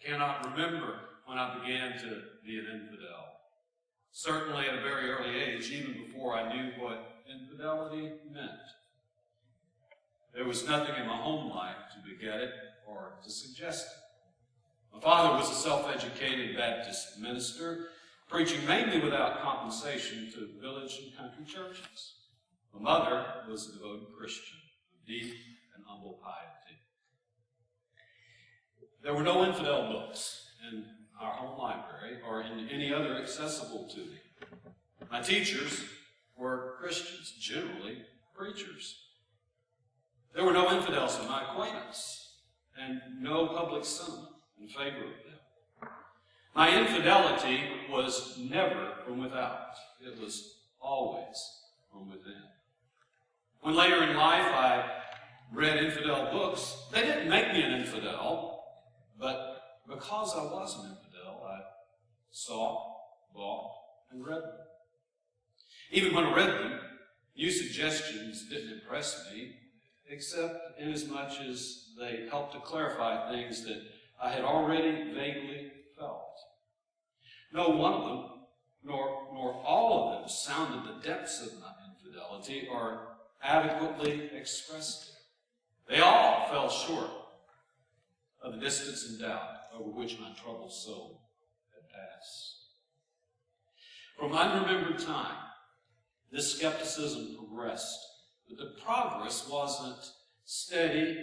cannot remember when I began to be an infidel. Certainly at a very early age, even before I knew what infidelity meant. There was nothing in my home life to beget it or to suggest it. My father was a self-educated Baptist minister, preaching mainly without compensation to village and country churches. My mother was a devoted Christian, of deep and humble piety. There were no infidel books in our home library or in any other accessible to me. My teachers were Christians, generally preachers. There were no infidels in my acquaintance, and no public sentiment in favor of them. My infidelity was never from without. It was always from within. When later in life I read infidel books, they didn't make me an infidel, but because I was an infidel, I saw, bought, and read them. Even when I read them, new suggestions didn't impress me, except inasmuch as they helped to clarify things that I had already vaguely felt. No one of them, nor all of them, sounded the depths of my infidelity or adequately expressed it. They all fell short of the distance and doubt over which my troubled soul had passed. From unremembered time, this skepticism progressed, but the progress wasn't steady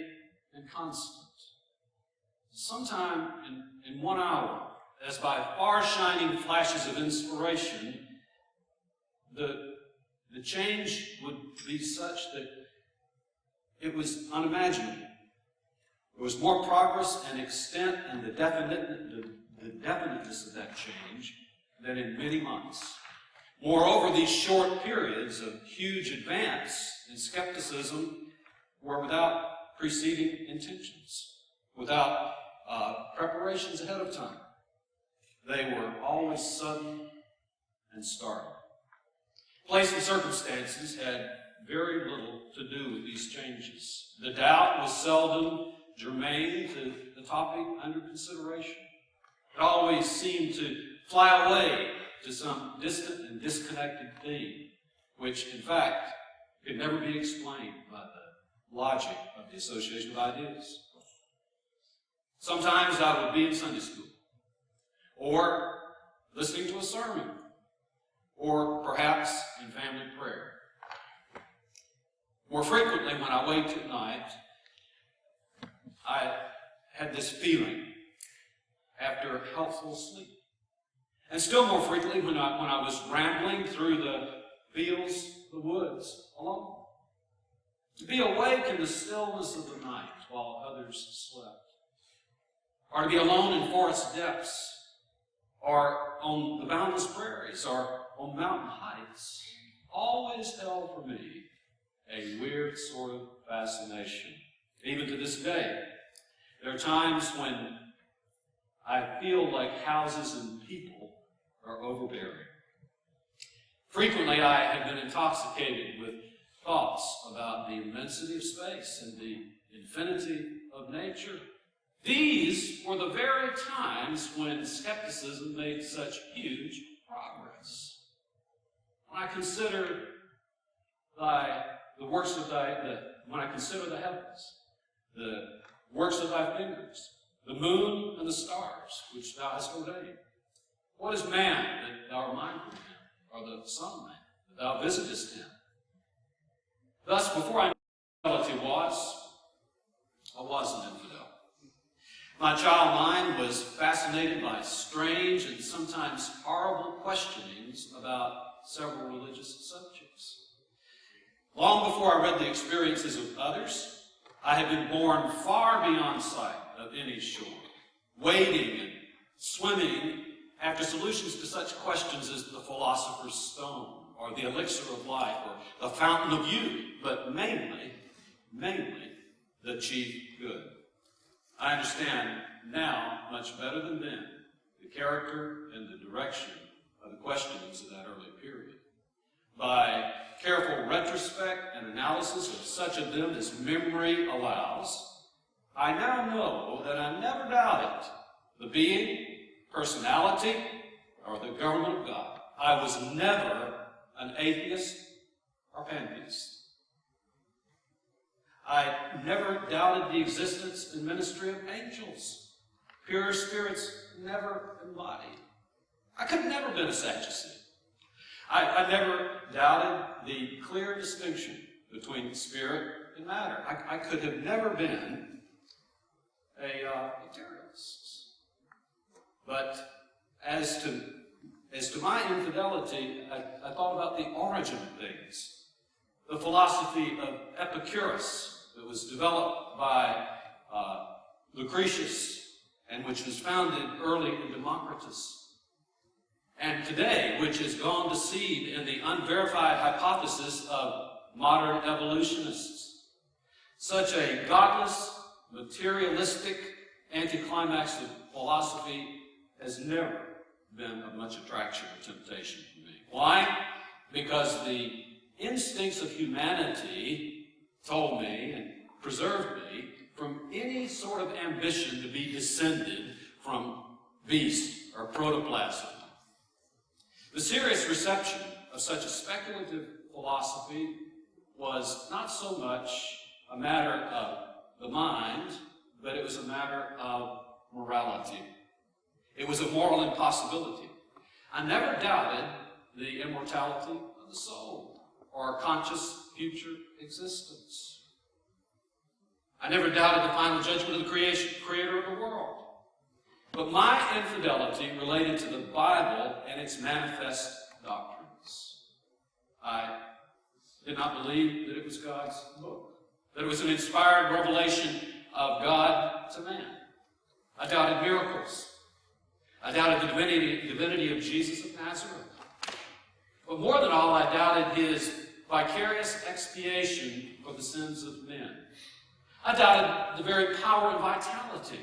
and constant. Sometime in 1 hour, as by far-shining flashes of inspiration, the change would be such that it was unimaginable. There was more progress and extent and the definiteness of that change than in many months. Moreover, these short periods of huge advance in skepticism were without preceding intentions, without preparations ahead of time. They were always sudden and startling. Place and circumstances had very little to do with these changes. The doubt was seldom germane to the topic under consideration. It always seemed to fly away to some distant and disconnected theme, which, in fact, could never be explained by the logic of the association of ideas. Sometimes I would be in Sunday school, or listening to a sermon, or perhaps in family prayer. More frequently, when I waked at night, I had this feeling after healthful sleep. And still more frequently when I was rambling through the fields, the woods, alone. To be awake in the stillness of the night while others slept. Or to be alone in forest depths, or on the boundless prairies, or on mountain heights, always held for me a weird sort of fascination. Even to this day, there are times when I feel like houses and people are overbearing. Frequently, I have been intoxicated with thoughts about the immensity of space and the infinity of nature. These were the very times when skepticism made such huge progress. When I consider when I consider the heavens, the works of thy fingers, the moon and the stars which thou hast ordained. What is man that thou art mindful of him, or the son of man that thou visitest him? Thus, before I knew what infidelity was, I was an infidel. My child mind was fascinated by strange and sometimes horrible questionings about several religious subjects. Long before I read the experiences of others, I had been borne far beyond sight of any shore, wading and swimming after solutions to such questions as the philosopher's stone, or the elixir of life, or the fountain of youth, but mainly, the chief good. I understand now, much better than then, the character and the direction of the questionings of that early period. By careful retrospect and analysis of such of them as memory allows, I now know that I never doubted the being, personality, or the government of God. I was never an atheist or pantheist. I never doubted the existence and ministry of angels, pure spirits never embodied. I could have never been a Sadducee. I never doubted the clear distinction between spirit and matter. I could have never been a materialist. But as to my infidelity, I thought about the origin of things. The philosophy of Epicurus that was developed by Lucretius and which was founded early in Democritus. And today, which has gone to seed in the unverified hypothesis of modern evolutionists. Such a godless, materialistic anticlimax of philosophy has never been of much attraction or temptation to me. Why? Because the instincts of humanity told me and preserved me from any sort of ambition to be descended from beast or protoplasm. The serious reception of such a speculative philosophy was not so much a matter of the mind, but it was a matter of morality. It was a moral impossibility. I never doubted the immortality of the soul or a conscious future existence. I never doubted the final judgment of the creator of the world. But my infidelity related to the Bible and its manifest doctrines. I did not believe that it was God's book, that it was an inspired revelation of God to man. I doubted miracles. I doubted the divinity of Jesus of Nazareth. But more than all, I doubted his vicarious expiation for the sins of men. I doubted the very power and vitality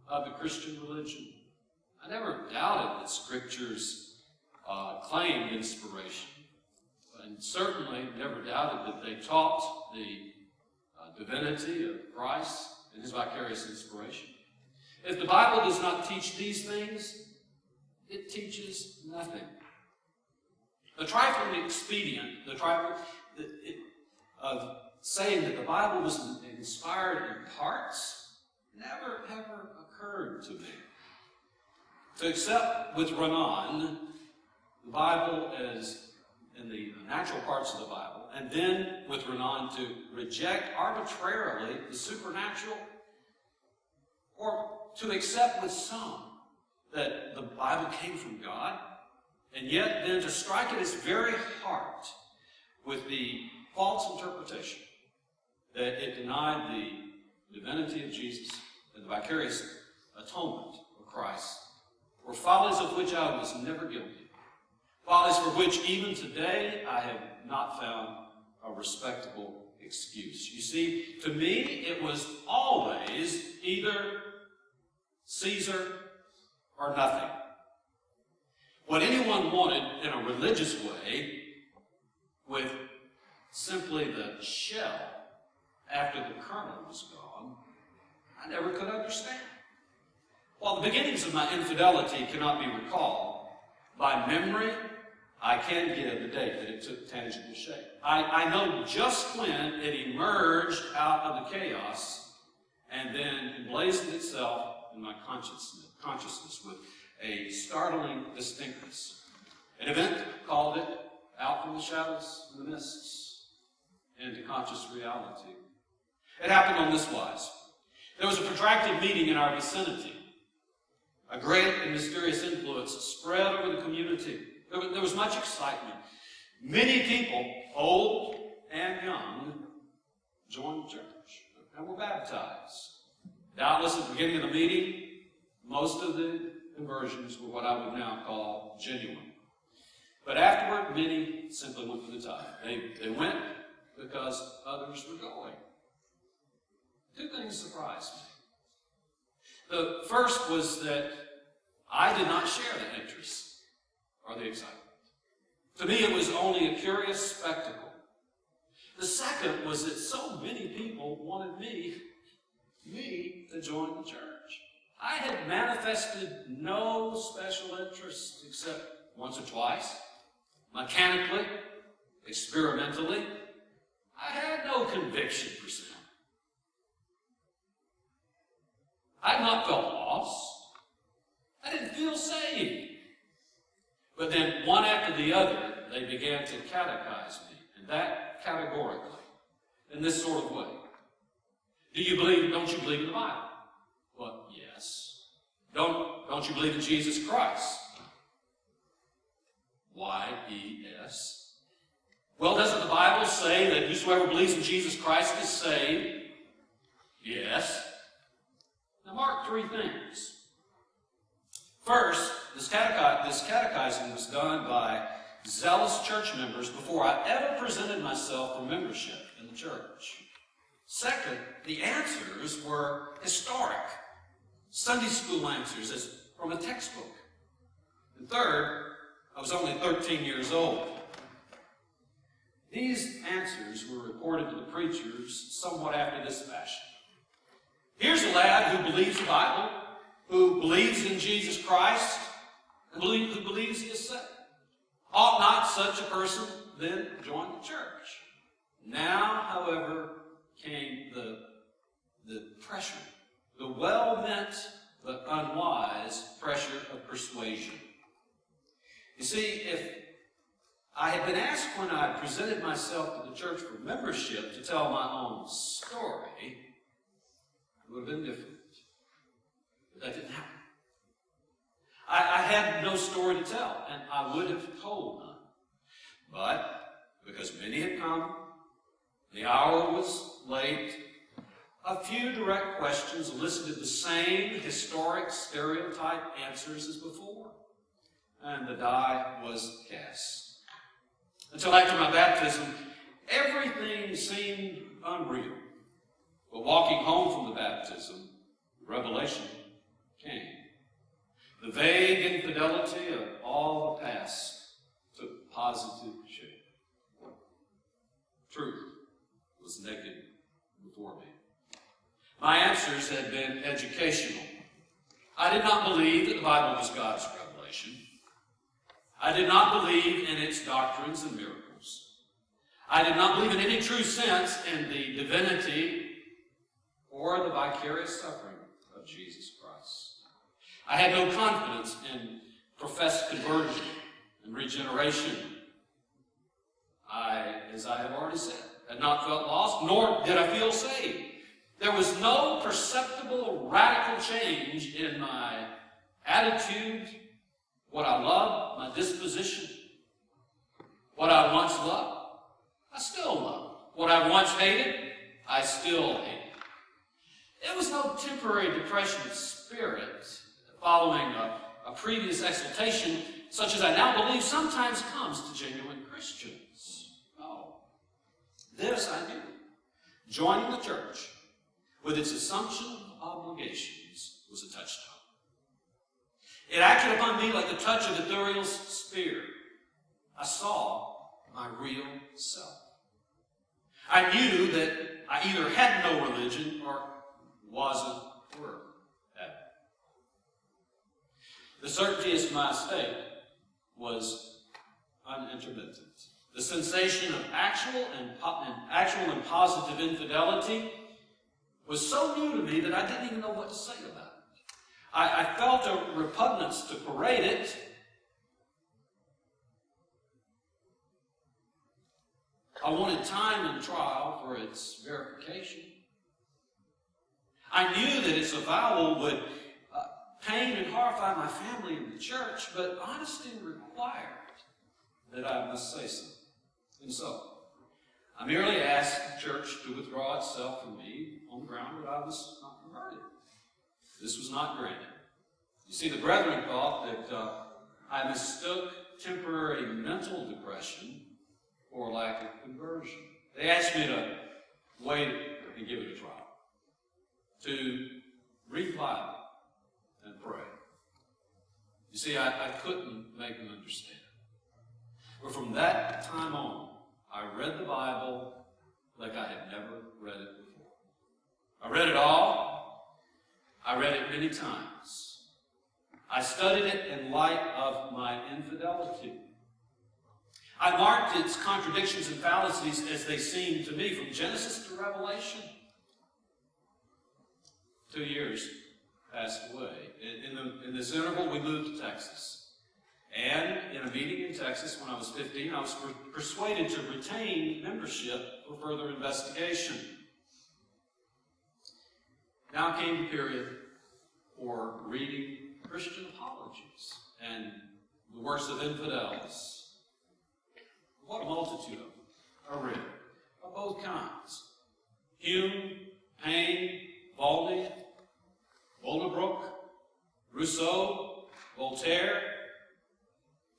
of the Christian religion. I never doubted that Scriptures claimed inspiration, and certainly never doubted that they taught the divinity of Christ and his vicarious inspiration. If the Bible does not teach these things, it teaches nothing. The trifling expedient, of saying that the Bible was inspired in parts, never ever occurred to me. To accept with Renan the Bible as in the natural parts of the Bible, and then with Renan to reject arbitrarily the supernatural, or to accept with some that the Bible came from God, and yet then to strike at its very heart with the false interpretation that it denied the divinity of Jesus and the vicarious atonement of Christ, were follies of which I was never guilty. Follies for which even today I have not found a respectable excuse. You see, to me it was always either Caesar or nothing. What anyone wanted in a religious way, with simply the shell after the kernel was gone, I never could understand. While the beginnings of my infidelity cannot be recalled, by memory, I can give the date that it took tangible shape. I know just when it emerged out of the chaos and then emblazoned itself in my consciousness with a startling distinctness. An event called it out from the shadows and the mists into conscious reality. It happened on this wise. There was a protracted meeting in our vicinity. A great and mysterious influence spread over the community. There was much excitement. Many people, old and young, joined the church and were baptized. Doubtless at the beginning of the meeting, most of the conversions were what I would now call genuine. But afterward, many simply went for the tide. They went because others were going. Two things surprised me. The first was that I did not share the interest or the excitement. To me, it was only a curious spectacle. The second was that so many people wanted me to join the church. I had manifested no special interest except once or twice, mechanically, experimentally. I had no conviction for sin. I had not felt lost. I didn't feel saved. But then, one after the other, they began to catechize me, and that categorically, in this sort of way. Don't you believe in the Bible? Well, yes. Don't you believe in Jesus Christ? Why, yes. Well, doesn't the Bible say that whosoever believes in Jesus Christ is saved? Yes. Now mark three things. First, this catechizing was done by zealous church members before I ever presented myself for membership in the church. Second, the answers were historic, Sunday school answers as from a textbook. And third, I was only 13 years old. These answers were reported to the preachers somewhat after this fashion. Here's a lad who believes the Bible, who believes in Jesus Christ, and who believes he is saved. Ought not such a person then join the church? Now, however, came the pressure, the well-meant but unwise pressure of persuasion. You see, if I had been asked when I presented myself to the church for membership to tell my own story, it would have been different. But that didn't happen. I had no story to tell, and I would have told none. But because many had come, the hour was late, a few direct questions elicited the same historic stereotype answers as before, and the die was cast. Until after my baptism, everything seemed unreal. But walking home from the baptism, revelation came. The vague infidelity of all the past took positive shape. Truth was naked before me. My answers had been educational. I did not believe that the Bible was God's revelation. I did not believe in its doctrines and miracles. I did not believe in any true sense in the divinity or the vicarious suffering of Jesus Christ. I had no confidence in professed conversion and regeneration. As I have already said, had not felt lost, nor did I feel saved. There was no perceptible radical change in my attitude, what I loved, my disposition. What I once loved, I still love. What I once hated, I still hate. It was no temporary depression of spirit following a previous exaltation, such as I now believe sometimes comes to genuine Christians. No. This I knew. Joining the church, with its assumption of obligations, was a touchstone. It acted upon me like the touch of Ithuriel's spear. I saw my real self. I knew that I either had no religion or wasn't worth having. The certainty as to my state was unintermittent. The sensation of actual and positive infidelity was so new to me that I didn't even know what to say about it. I felt a repugnance to parade it. I wanted time and trial for its verification. I knew that its avowal would pain and horrify my family and the church, but honesty required that I must say something. And so, I merely asked the church to withdraw itself from me on the ground that I was not converted. This was not granted. You see, the brethren thought that I mistook temporary mental depression for lack of conversion. They asked me to wait and give it a trial, to read the Bible and pray. You see, I couldn't make them understand. But from that time on, I read the Bible like I had never read it before. I read it all, I read it many times. I studied it in light of my infidelity. I marked its contradictions and fallacies as they seemed to me from Genesis to Revelation. 2 years passed away. In this interval, we moved to Texas. And in a meeting in Texas when I was 15, I was persuaded to retain membership for further investigation. Now came the period for reading Christian apologies and the works of infidels. What a multitude of them are read, of both kinds. Hume, Paine, Baldwin, Bolingbroke, Rousseau, Voltaire,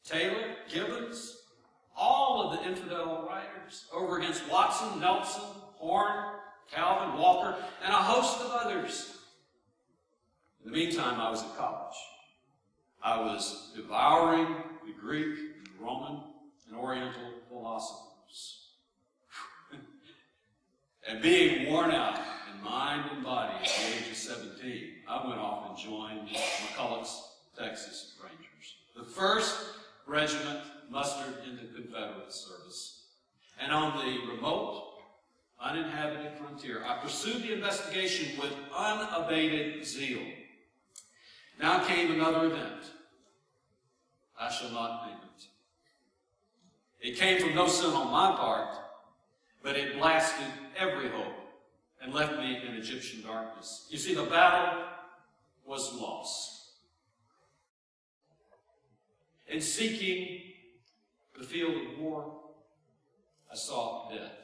Taylor, Gibbons, all of the infidel writers, over against Watson, Nelson, Horne, Calvin, Walker, and a host of others. In the meantime, I was at college. I was devouring the Greek, Roman, and Oriental philosophers. And being worn out in mind and body at the age of 17, I went off and joined McCulloch's Texas Rangers. The first regiment mustered into Confederate service. And on the remote, uninhabited frontier, I pursued the investigation with unabated zeal. Now came another event. I shall not name it. It came from no sin on my part, but it blasted every hope and left me in Egyptian darkness. You see, the battle was lost. In seeking the field of war, I sought death.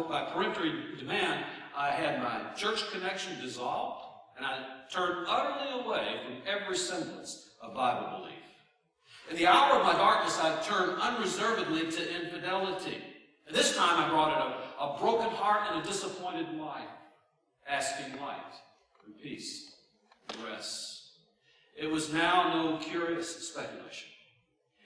By peremptory demand, I had my church connection dissolved, and I turned utterly away from every semblance of Bible belief. In the hour of my darkness, I turned unreservedly to infidelity. And this time I brought it a broken heart and a disappointed life, asking light and peace and rest. It was now no curious speculation.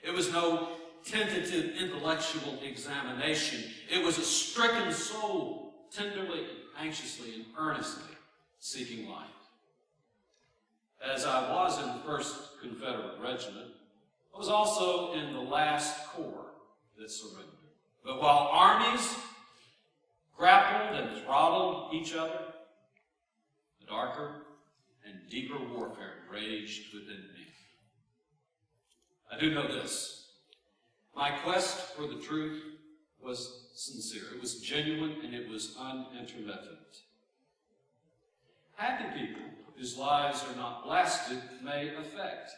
It was no tentative intellectual examination. It was a stricken soul, tenderly, anxiously, and earnestly seeking light. As I was in the 1st Confederate Regiment, I was also in the last corps that surrendered. But while armies grappled and throttled each other, the darker and deeper warfare raged within me. I do know this. My quest for the truth was sincere. It was genuine and it was unintermittent. Happy people whose lives are not blasted may affect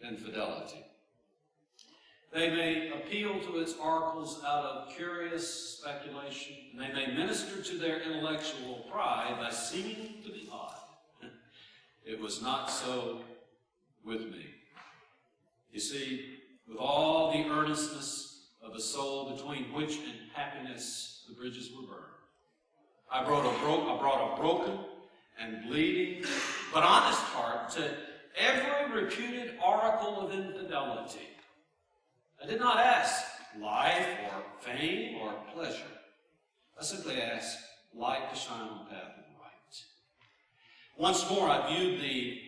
infidelity. They may appeal to its oracles out of curious speculation, and they may minister to their intellectual pride by seeming to be odd. It was not so with me. You see, with all the earnestness of a soul between which and happiness the bridges were burned, I brought a broken and bleeding but honest heart to every reputed oracle of infidelity. I did not ask life or fame or pleasure. I simply asked light to shine on the path of right. Once more, I viewed the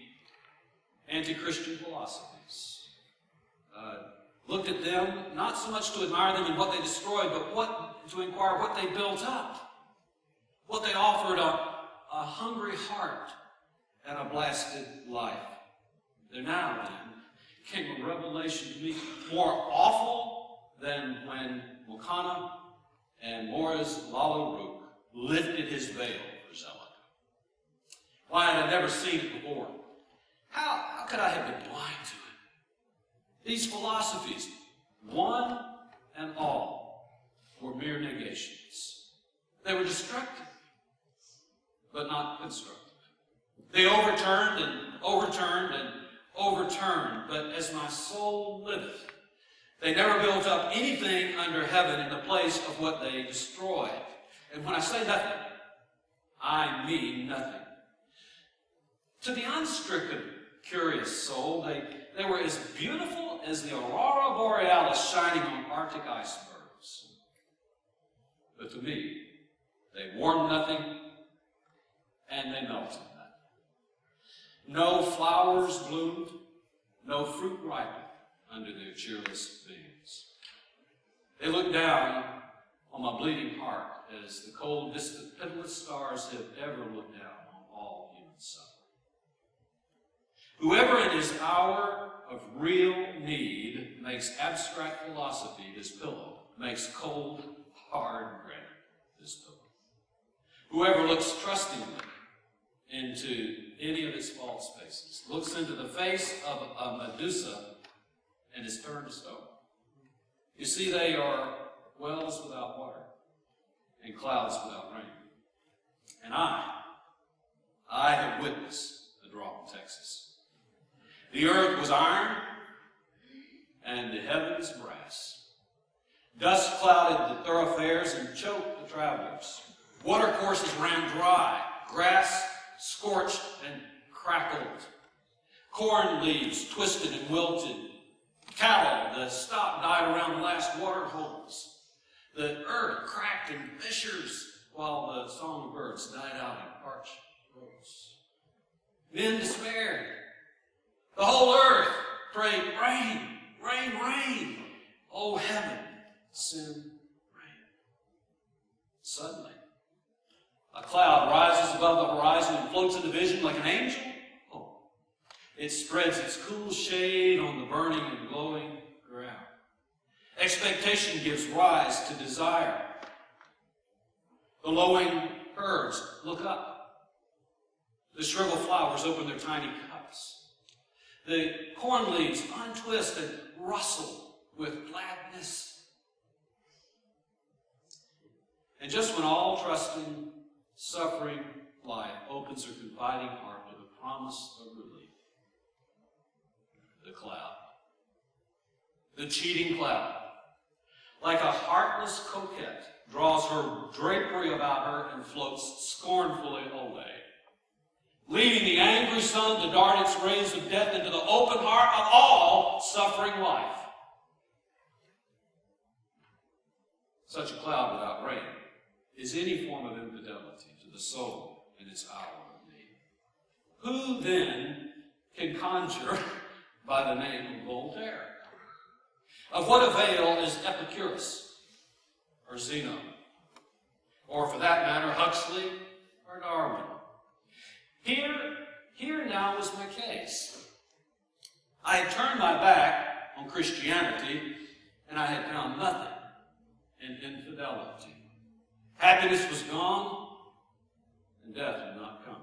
anti-Christian philosophies. Looked at them, not so much to admire them and what they destroyed, but to inquire what they built up, what they offered a hungry heart and a blasted life. There now, then, came a revelation to me more awful than when Mokana and Morris Lalorook lifted his veil for Zealot. Why, I had never seen it before. How could I have been blind to it? These philosophies, one and all, were mere negations. They were destructive, but not constructive. They overturned and overturned and overturned, but as my soul liveth, they never built up anything under heaven in the place of what they destroyed. And when I say nothing, I mean nothing. To the unstricken, curious soul, they were as beautiful as the aurora borealis shining on Arctic icebergs. But to me, they warmed nothing, and they melted. No flowers bloomed, no fruit ripened under their cheerless beams. They looked down on my bleeding heart as the cold, distant, pitiless stars have ever looked down on all human suffering. Whoever in his hour of real need makes abstract philosophy his pillow, makes cold, hard granite his pillow. Whoever looks trustingly into any of its false faces, looks into the face of a Medusa and is turned to stone. You see, they are wells without water and clouds without rain. And I have witnessed the drought in Texas. The earth was iron and the heavens brass. Dust clouded the thoroughfares and choked the travelers. Watercourses ran dry, grass scorched and crackled. Corn leaves twisted and wilted. Carroll, the stock died around the last water holes. The earth cracked in fissures while the songbirds died out in parched throats. Men despaired. The whole earth prayed, rain, rain, rain. Oh, heaven, send rain. Suddenly, a cloud rises above the horizon and floats into vision like an angel. Oh, it spreads its cool shade on the burning and glowing ground. Expectation gives rise to desire. The lowing herds look up. The shriveled flowers open their tiny cups. The corn leaves untwist and rustle with gladness. And just when all trusting, suffering life opens her confiding heart to the promise of relief, the cloud, the cheating cloud, like a heartless coquette, draws her drapery about her and floats scornfully away, leaving the angry sun to dart its rays of death into the open heart of all suffering life. Such a cloud without rain is any form of infidelity to the soul in its hour of need. Who then can conjure by the name of Voltaire? Of what avail is Epicurus or Zeno, or for that matter, Huxley or Darwin? Here now was my case. I had turned my back on Christianity, and I had found nothing in infidelity. Happiness was gone, and death had not come.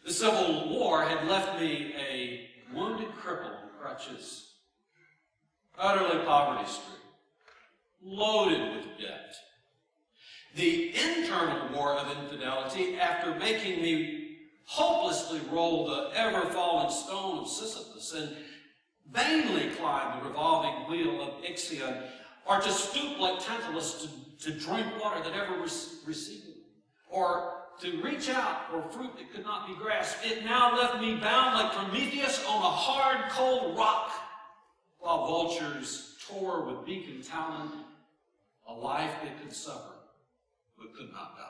The Civil War had left me a wounded cripple on crutches, utterly poverty-stricken, loaded with debt. The internal war of infidelity, after making me hopelessly roll the ever-falling stone of Sisyphus and vainly climb the revolving wheel of Ixion, or to stoop like Tantalus to drink water that ever receded, or to reach out for fruit that could not be grasped, it now left me bound like Prometheus on a hard, cold rock, while vultures tore with beak and talon a life that could suffer but could not die.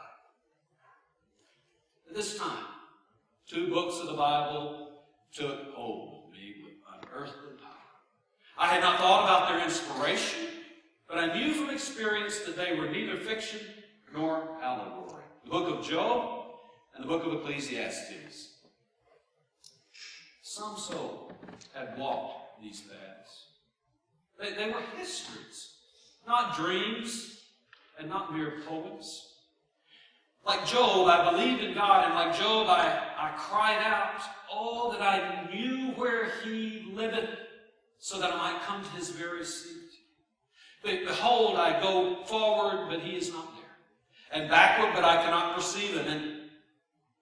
At this time, 2 books of the Bible took hold of me with unearthly power. I had not thought about their inspiration, but I knew from experience that they were neither fiction nor allegory. The book of Job and the book of Ecclesiastes. Some soul had walked these paths. They were histories, not dreams and not mere poems. Like Job, I believed in God, and like Job, I cried out, oh, that I knew where he liveth, so that I might come to his very seat. Behold, I go forward, but he is not there, and backward, but I cannot perceive him, and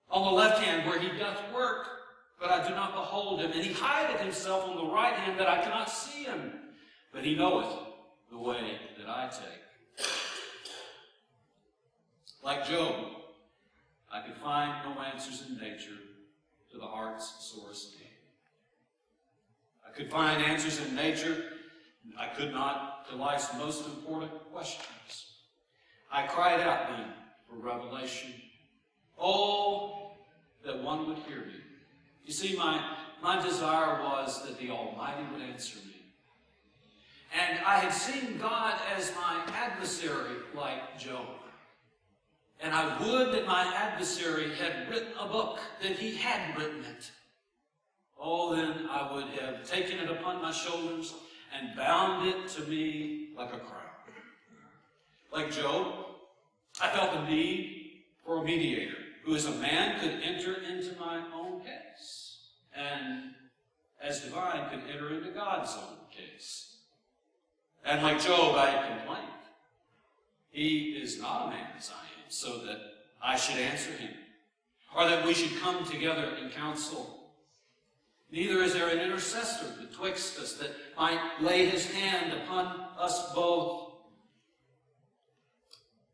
on the left hand where he doth work, but I do not behold him, and he hideth himself on the right hand, that I cannot see him, but he knoweth the way that I take. Like Job, I could find no answers in nature to the heart's sorest need. I could find answers in nature. I could not to life's most important questions. I cried out then for revelation. Oh, that one would hear me. You see, my desire was that the Almighty would answer me. And I had seen God as my adversary like Job. And I would that my adversary had written a book, that he had written it. Oh, then I would have taken it upon my shoulders and bound it to me like a crown. Like Job, I felt the need for a mediator, who as a man could enter into my own case, and as divine could enter into God's own case. And like Job, I complained. He is not a man as I am, so that I should answer him, or that we should come together in counsel. Neither is there an intercessor betwixt us that might lay his hand upon us both.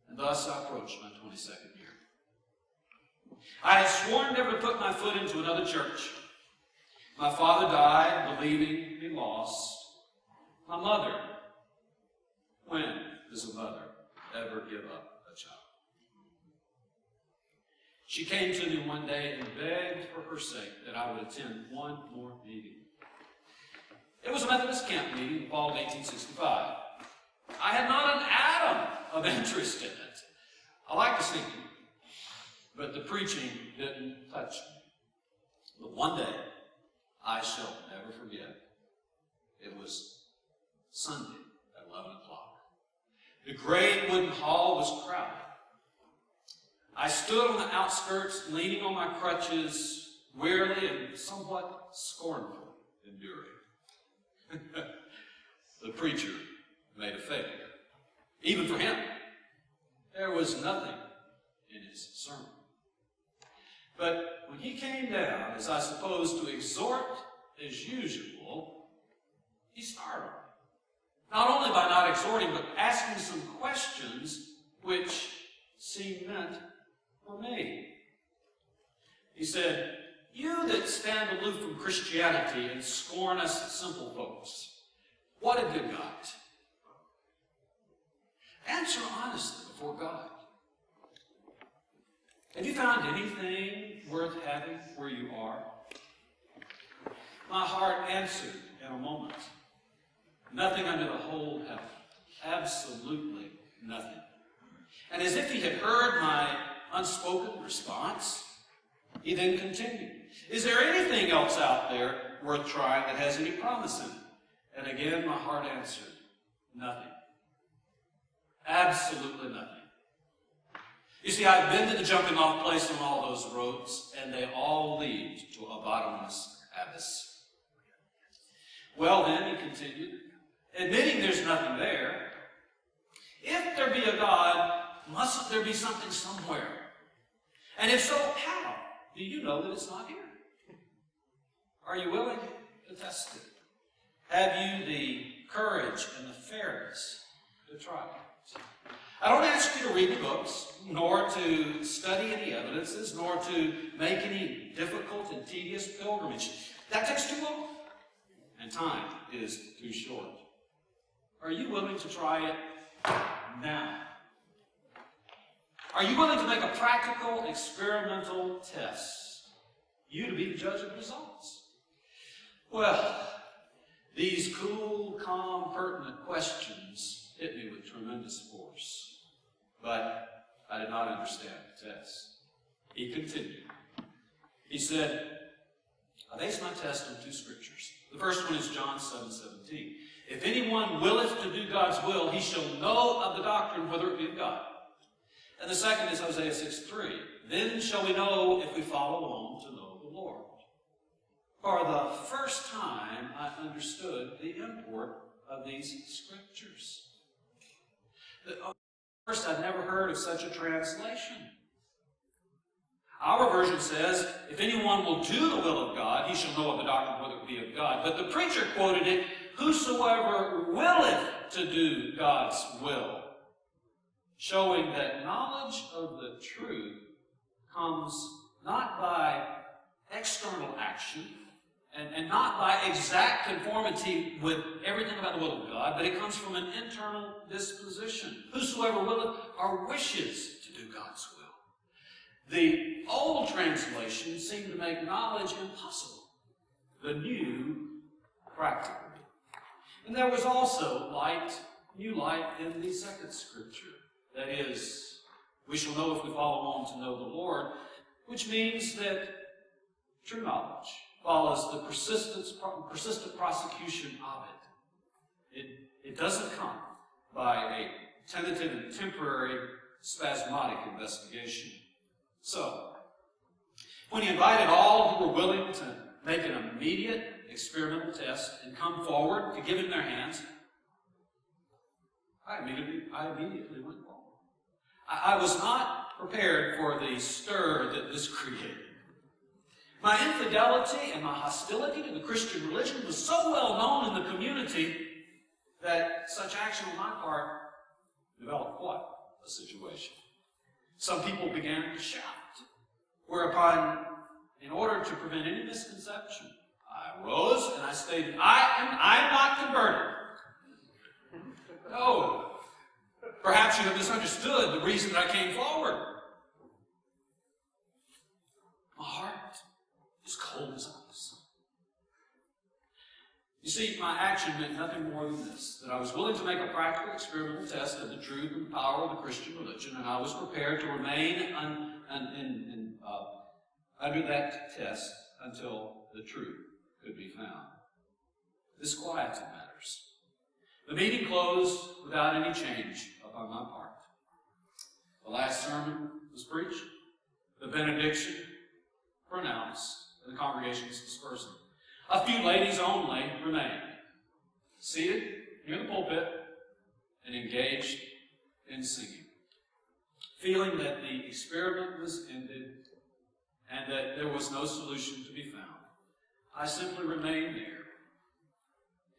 And thus I approached my 22nd year. I had sworn never to put my foot into another church. My father died believing me lost. My mother, when does a mother ever give up a child? She came to me one day and begged for her sake that I would attend one more meeting. It was a Methodist camp meeting in the fall of 1865. I had not an atom of interest in it. I liked the singing, but the preaching didn't touch me. But one day, I shall never forget. It was Sunday at 11 o'clock. The great wooden hall was crowded. I stood on the outskirts, leaning on my crutches, wearily and somewhat scornfully enduring. The preacher made a failure. Even for him, there was nothing in his sermon. But when he came down, as I suppose to exhort as usual, he startled. Not only by not exhorting, but asking some questions which seemed meant for me. He said, "You that stand aloof from Christianity and scorn us simple folks, what have you got? Answer honestly before God. Have you found anything worth having where you are?" My heart answered in a moment. Nothing under the whole heaven. Absolutely nothing. And as if he had heard my unspoken response, he then continued, "Is there anything else out there worth trying that has any promise in it?" And again my heart answered, nothing. Absolutely nothing. You see, I've been to the jumping off place on all those roads, and they all lead to a bottomless abyss. Well then, he continued, admitting there's nothing there, if there be a God, mustn't there be something somewhere? And if so, how do you know that it's not here? Are you willing to test it? Have you the courage and the fairness to try it? I don't ask you to read the books, nor to study any evidences, nor to make any difficult and tedious pilgrimage. That takes too long, and time is too short. Are you willing to try it now? Are you willing to make a practical, experimental test? You to be the judge of results. Well, these cool, calm, pertinent questions hit me with tremendous force. But I did not understand the test. He continued. He said, I base my test on two scriptures. The first one is John 7:17. If anyone willeth to do God's will, he shall know of the doctrine whether it be of God. And the second is Hosea 6:3. Then shall we know if we follow along to know the Lord. For the first time, I understood the import of these scriptures. First, I'd never heard of such a translation. Our version says, if anyone will do the will of God, he shall know of the doctrine whether it be of God. But the preacher quoted it, whosoever willeth to do God's will, showing that knowledge of the truth comes not by external action, and not by exact conformity with everything about the will of God, but it comes from an internal disposition. Whosoever willeth or wishes to do God's will. The old translation seemed to make knowledge impossible. The new, practical. And there was also light, new light in the second scripture. That is, we shall know if we follow on to know the Lord, which means that true knowledge follows the persistent prosecution of it. It doesn't come by a tentative and temporary spasmodic investigation. So, when he invited all who were willing to make an immediate experimental test and come forward to give him their hands, I immediately went forward. I was not prepared for the stir that this created. My infidelity and my hostility to the Christian religion was so well known in the community that such action on my part developed quite a situation. Some people began to shout, whereupon, in order to prevent any misconception, I rose and I stated, I'm not converted. No. Perhaps you have misunderstood the reason that I came forward. My heart is cold as ice. You see, my action meant nothing more than this, that I was willing to make a practical experimental test of the truth and power of the Christian religion, and I was prepared to remain under that test until the truth could be found. This quieted matters. The meeting closed without any change upon my part. The last sermon was preached, the benediction pronounced, and the congregation was dispersing. A few ladies only remained, seated near the pulpit and engaged in singing. Feeling that the experiment was ended and that there was no solution to be found, I simply remained there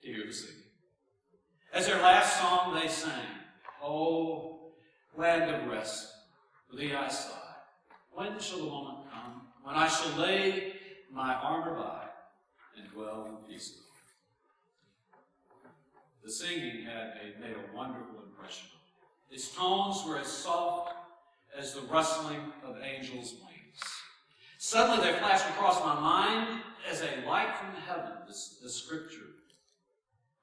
to hear the singing. As their last song, they sang, "Oh, land of rest, for thee I sigh. When shall the moment come when I shall lay my armor by and dwell in peace?" The singing had made a wonderful impression. Its tones were as soft as the rustling of angels' wings. Suddenly there flashed across my mind as a light from heaven the scripture,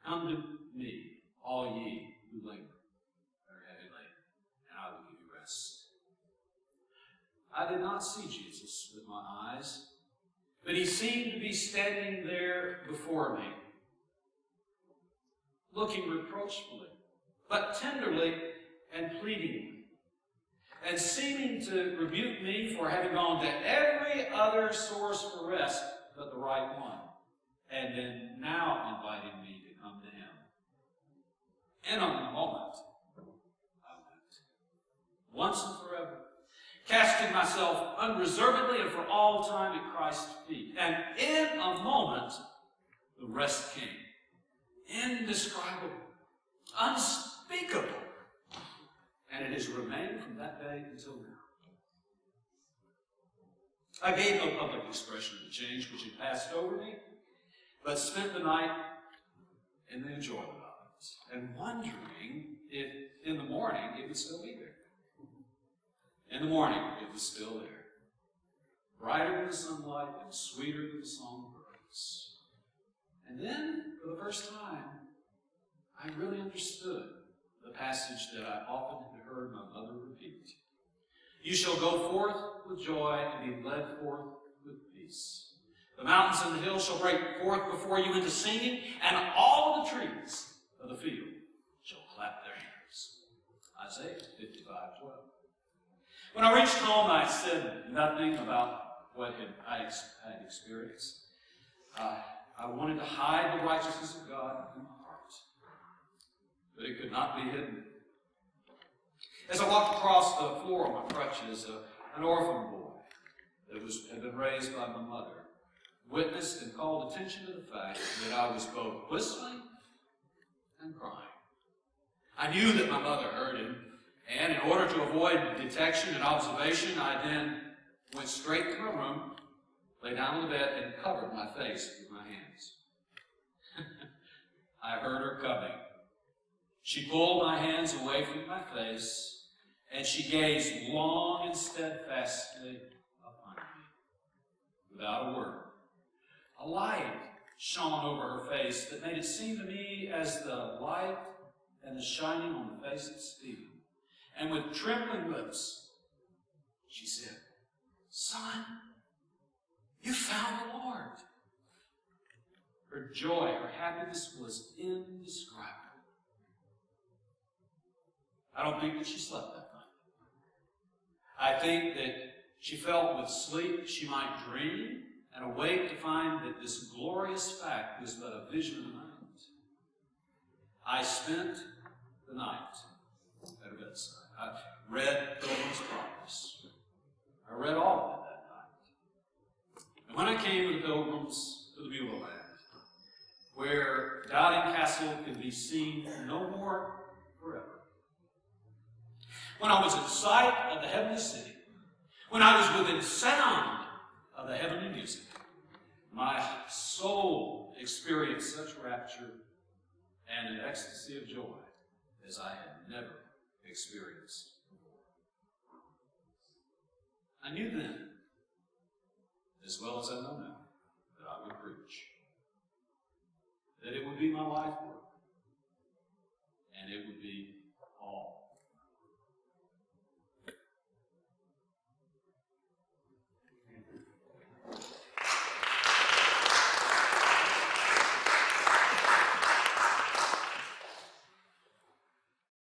"Come to me, all ye who labor are heavy laden, and I will give you rest." I did not see Jesus with my eyes, but he seemed to be standing there before me, looking reproachfully, but tenderly and pleadingly, and seeming to rebuke me for having gone to every other source for rest but the right one, and then now inviting me to come to him. And on the moment, I went, once and forever, casting myself unreservedly and for all time at Christ's feet. And in a moment, the rest came. Indescribable, unspeakable. And it has remained from that day until now. I gave no public expression of the change which had passed over me, but spent the night in the enjoyment of it, and wondering if in the morning it would still be there. In the morning, it was still there, brighter than the sunlight and sweeter than the song of birds. And then, for the first time, I really understood the passage that I often had heard my mother repeat. "You shall go forth with joy and be led forth with peace. The mountains and the hills shall break forth before you into singing, and all the trees of the field shall clap their hands." Isaiah 55:12. When I reached home, I said nothing about what I had experienced. I wanted to hide the righteousness of God in my heart, but it could not be hidden. As I walked across the floor on my crutches, an orphan boy that had been raised by my mother witnessed and called attention to the fact that I was both whistling and crying. I knew that my mother heard him, and in order to avoid detection and observation, I then went straight to my room, lay down on the bed, and covered my face with my hands. I heard her coming. She pulled my hands away from my face and she gazed long and steadfastly upon me, without a word. A light shone over her face that made it seem to me as the light and the shining on the face of Spivey. And with trembling lips, she said, "Son, you found the Lord." Her joy, her happiness was indescribable. I don't think that she slept that night. I think that she felt with sleep she might dream and awake to find that this glorious fact was but a vision of the night. I spent the night at her bedside. I read Pilgrim's Progress. I read all of it that night. And when I came with the Pilgrims to the Beulah Land, where Doubting Castle can be seen no more forever, when I was in sight of the heavenly city, when I was within sound of the heavenly music, my soul experienced such rapture and an ecstasy of joy as I had never experienced before. I knew then, as well as I know now, that I would preach, that it would be my life work, and it would be